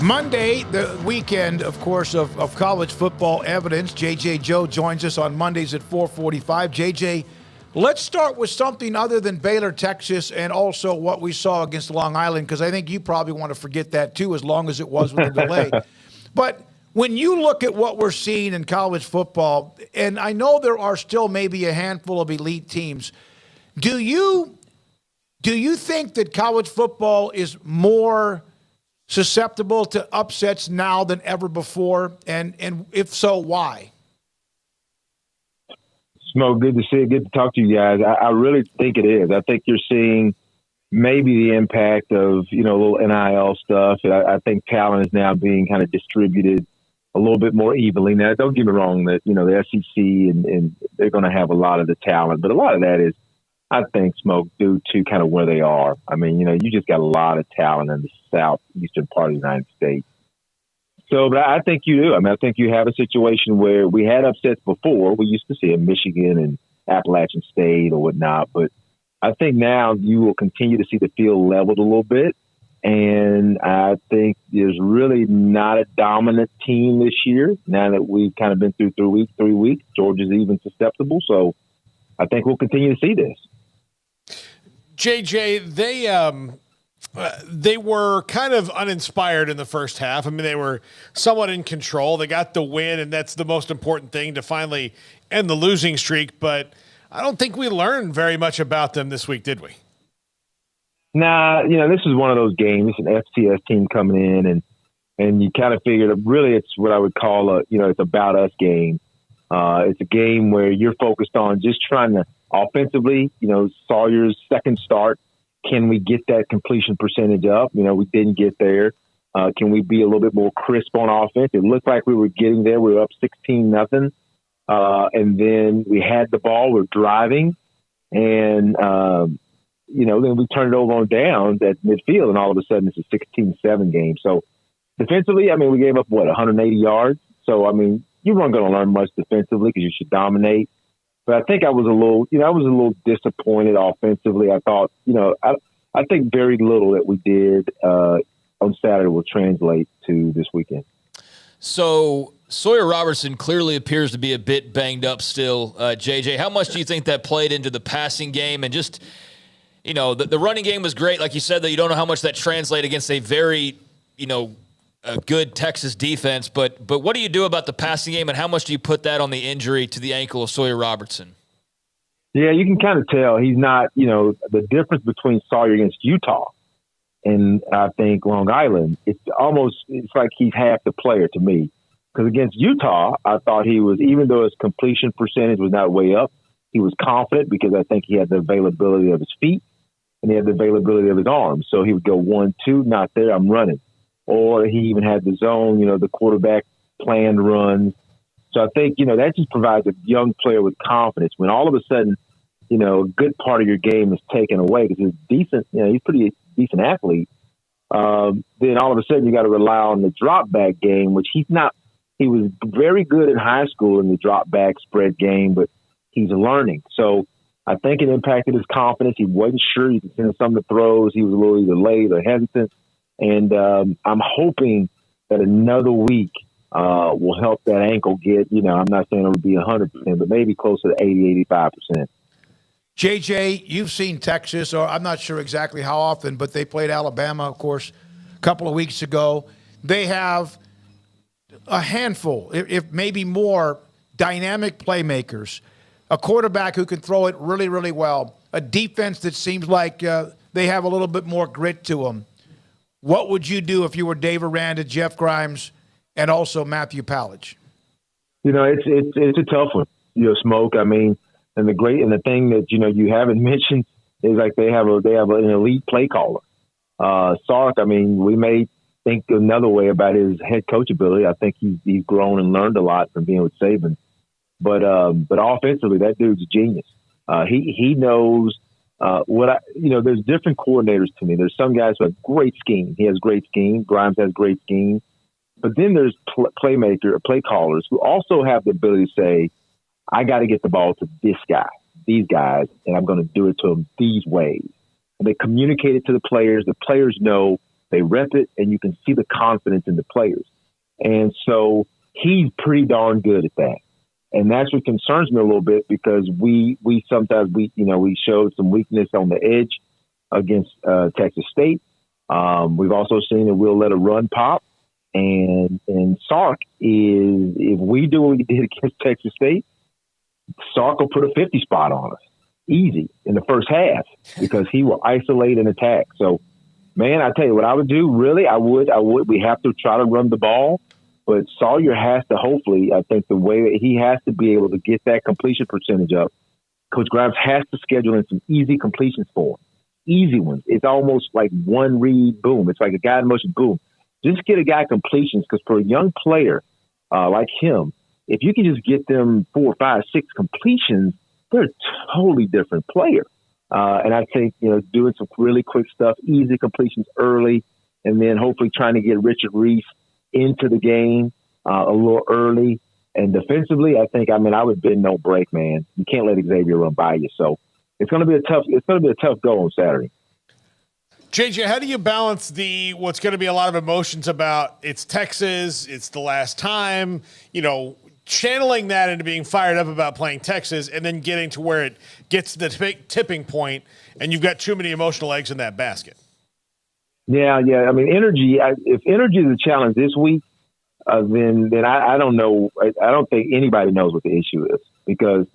Monday, the weekend, of course, of college football evidence. J.J. Joe joins us on Mondays at 4:45. J.J., let's start with something other than Baylor, Texas, and also what we saw against Long Island, because I think you probably want to forget that too, as long as it was with the delay. But when you look at what we're seeing in college football, and I know there are still maybe a handful of elite teams, do you think that college football is more susceptible to upsets now than ever before? And if so, why? Smoke, good to see it. Good to talk to you guys. I really think it is. I think you're seeing maybe the impact of, a little NIL stuff. I think talent is now being kind of distributed a little bit more evenly. Now, don't get me wrong that, the SEC and they're going to have a lot of the talent, but a lot of that is, I think, Smoke, due to kind of where they are. I mean, you just got a lot of talent in the southeastern part of the United States. So, but I think you do. I mean, I think you have a situation where we had upsets before. We used to see in Michigan and Appalachian State or whatnot. But I think now you will continue to see the field leveled a little bit. And I think there's really not a dominant team this year now that we've kind of been through 3 weeks. Georgia's even susceptible. So I think we'll continue to see this. JJ, they were kind of uninspired in the first half. I mean, they were somewhat in control. They got the win, and that's the most important thing to finally end the losing streak. But I don't think we learned very much about them this week, did we? Nah, this is one of those games. It's an FCS team coming in, and you kind of figured really it's what I would call it's about us game. It's a game where you're focused on just trying to offensively, Sawyer's second start. Can we get that completion percentage up? We didn't get there. Can we be a little bit more crisp on offense? It looked like we were getting there. We were up 16-0. And then we had the ball. We're driving. And, then we turned it over on downs at midfield, and all of a sudden it's a 16-7 game. So defensively, we gave up, 180 yards? So, you weren't going to learn much defensively because you should dominate. But I think I was a little disappointed offensively. I thought, I think very little that we did on Saturday will translate to this weekend. So Sawyer Robertson clearly appears to be a bit banged up still. JJ, how much do you think that played into the passing game? And just, the running game was great. Like you said, that you don't know how much that translated against a very, a good Texas defense, but what do you do about the passing game, and how much do you put that on the injury to the ankle of Sawyer Robertson? Yeah, you can kind of tell he's not, the difference between Sawyer against Utah and I think Long Island, it's like he's half the player to me. Because against Utah, I thought he was, even though his completion percentage was not way up, he was confident because I think he had the availability of his feet and he had the availability of his arms. So he would go 1-2, not there, I'm running. Or he even had the zone, the quarterback planned runs. So I think, that just provides a young player with confidence. When all of a sudden, a good part of your game is taken away because he's decent, he's a pretty decent athlete. Then all of a sudden you got to rely on the drop back game, which he's not. He was very good in high school in the drop back spread game, but he's learning. So I think it impacted his confidence. He wasn't sure. You could see some of the throws. He was a little either late or hesitant. And I'm hoping that another week will help that ankle get, I'm not saying it would be 100%, but maybe closer to 80, 85%. JJ, you've seen Texas, or I'm not sure exactly how often, but they played Alabama, of course, a couple of weeks ago. They have a handful, if maybe more, dynamic playmakers, a quarterback who can throw it really, really well, a defense that seems like they have a little bit more grit to them. What would you do if you were Dave Aranda, Jeff Grimes, and also Matthew Palage? It's a tough one. Smoke. And the thing that you haven't mentioned is like they have an elite play caller. Sark. We may think another way about his head coach ability. I think he's grown and learned a lot from being with Saban. But offensively, that dude's a genius. He knows. There's different coordinators to me. There's some guys who have great scheme. He has great scheme. Grimes has great scheme. But then there's play callers who also have the ability to say, I got to get the ball to this guy, these guys, and I'm going to do it to them these ways. And they communicate it to the players. The players know They rep it, and you can see the confidence in the players. And so he's pretty darn good at that. And that's what concerns me a little bit, because we sometimes we showed some weakness on the edge against Texas State. We've also seen that we'll let a run pop. And Sark is, if we do what we did against Texas State, Sark will put a 50 spot on us easy in the first half, because he will isolate and attack. So, man, I tell you what I would do, really, I would. We have to try to run the ball. But Sawyer has to, hopefully, I think the way that he has to be able to get that completion percentage up, Coach Grimes has to schedule in some easy completions for him. Easy ones. It's almost like one read, boom. It's like a guide motion, boom. Just get a guy completions, because for a young player like him, if you can just get them 4, 5, 6 completions, they're a totally different player. And I think, doing some really quick stuff, easy completions early, and then hopefully trying to get Richard Reese into the game a little early. And defensively, I would bend no break, man. You can't let Xavier run by you. So it's going to be a tough go on Saturday. JJ, how do you balance what's going to be a lot of emotions about it's Texas, it's the last time, channeling that into being fired up about playing Texas, and then getting to where it gets to the tipping point and you've got too many emotional eggs in that basket? Yeah. I mean, energy. If energy is a challenge this week, then I don't know. I don't think anybody knows what the issue is, because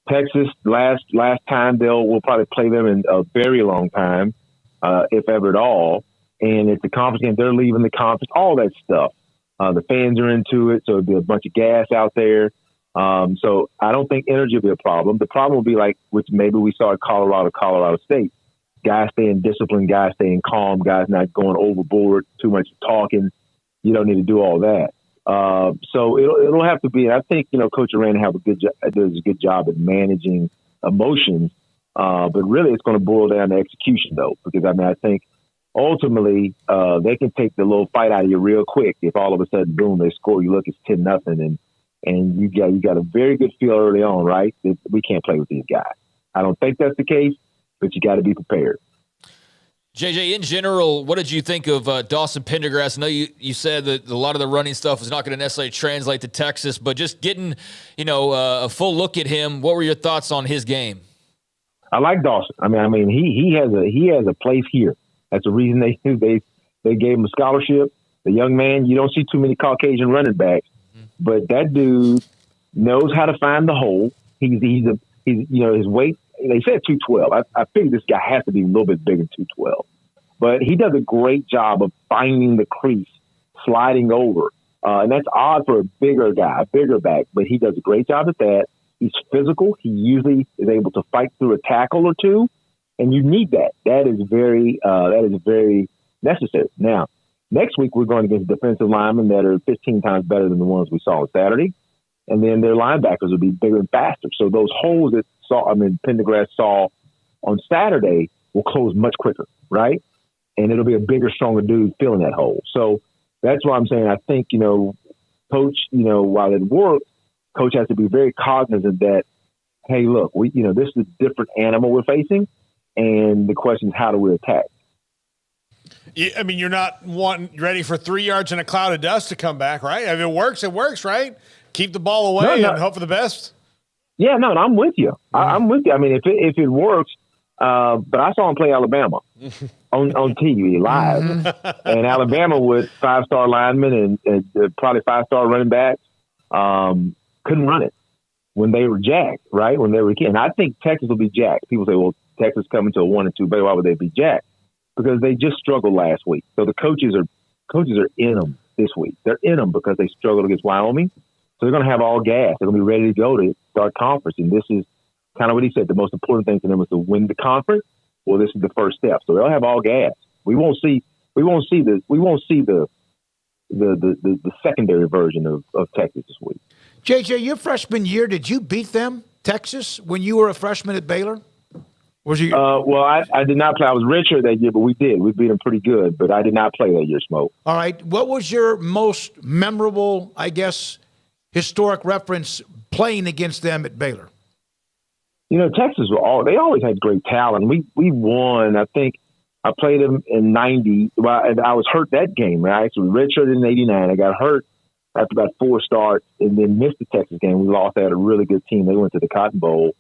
Texas last time we'll probably play them in a very long time, if ever at all. And it's a conference game. They're leaving the conference. All that stuff. The fans are into it, so it'll be a bunch of gas out there. So I don't think energy will be a problem. The problem will be like, which maybe we saw at Colorado State. Guys staying disciplined, guys staying calm, guys not going overboard, too much talking. You don't need to do all that. So it'll have to be. I think Coach Aranda does a good job at managing emotions, but really it's going to boil down to execution, though, because I think ultimately they can take the little fight out of you real quick if all of a sudden, boom, they score. You look, it's 10-0, and you got a very good feel early on, right? That we can't play with these guys. I don't think that's the case, but you got to be prepared. JJ, in general, what did you think of Dawson Pendergrass? I know you said that a lot of the running stuff was not going to necessarily translate to Texas, but just getting a full look at him, what were your thoughts on his game? I like Dawson. I mean he has a place here. That's the reason they gave him a scholarship. The young man, you don't see too many Caucasian running backs, but that dude knows how to find the hole. He's his weight. They said 212. I figured this guy has to be a little bit bigger than 212. But he does a great job of finding the crease, sliding over. And that's odd for a bigger guy, a bigger back, but he does a great job at that. He's physical. He usually is able to fight through a tackle or two, and you need that. That is very necessary. Now, next week we're going against defensive linemen that are 15 times better than the ones we saw on Saturday. And then their linebackers will be bigger and faster. So those holes that Pendergrass saw on Saturday will close much quicker, right? And it'll be a bigger, stronger dude filling that hole. So that's why I'm saying I think, Coach, while it works, Coach has to be very cognizant that, hey, look, this is a different animal we're facing, and the question is, how do we attack? I mean, you're not ready for 3 yards in a cloud of dust to come back, right? If it works, right? Keep the ball away and hope for the best. Yeah, no, I'm with you. I'm with you. I mean, if it works, but I saw him play Alabama on TV live, and Alabama with 5-star linemen and probably 5-star running backs couldn't run it when they were jacked, right? When they were kids. And I think Texas will be jacked. People say, well, Texas coming to a 1-2, but why would they be jacked? Because they just struggled last week. So the coaches are in them this week. They're in them because they struggled against Wyoming. So they're going to have all gas. They're going to be ready to go to start conference. And this is kind of what he said. The most important thing for them is to win the conference. Well, this is the first step. So they'll have all gas. We won't see the secondary version of Texas this week. JJ, your freshman year, did you beat them, Texas, when you were a freshman at Baylor? Was you? Well, I did not play. I was redshirt that year, but we did. We beat them pretty good, but I did not play that year, Smoke. All right. What was your most memorable, historic reference playing against them at Baylor? Texas they always had great talent. We won. I think I played him in 90. Well, and I was hurt that game. I actually redshirted in 89. I got hurt after about 4 starts and then missed the Texas game. We lost. They had a really good team. They went to the Cotton Bowl.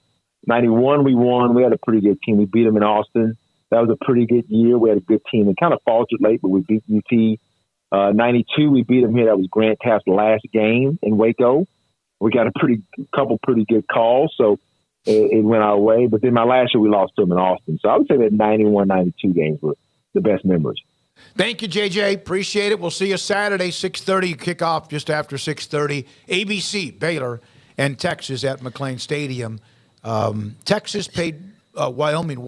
91, we won. We had a pretty good team. We beat them in Austin. That was a pretty good year. We had a good team. It kind of faltered late, but we beat UT. 92, we beat them here. That was Grant Taft's last game in Waco. We got a couple pretty good calls, so it went our way. But then my last year, we lost to them in Austin. So I would say that 91, 92 games were the best memories. Thank you, JJ. Appreciate it. We'll see you Saturday, 6:30. Kickoff just after 6:30. ABC, Baylor, and Texas at McLean Stadium. Texas paid Wyoming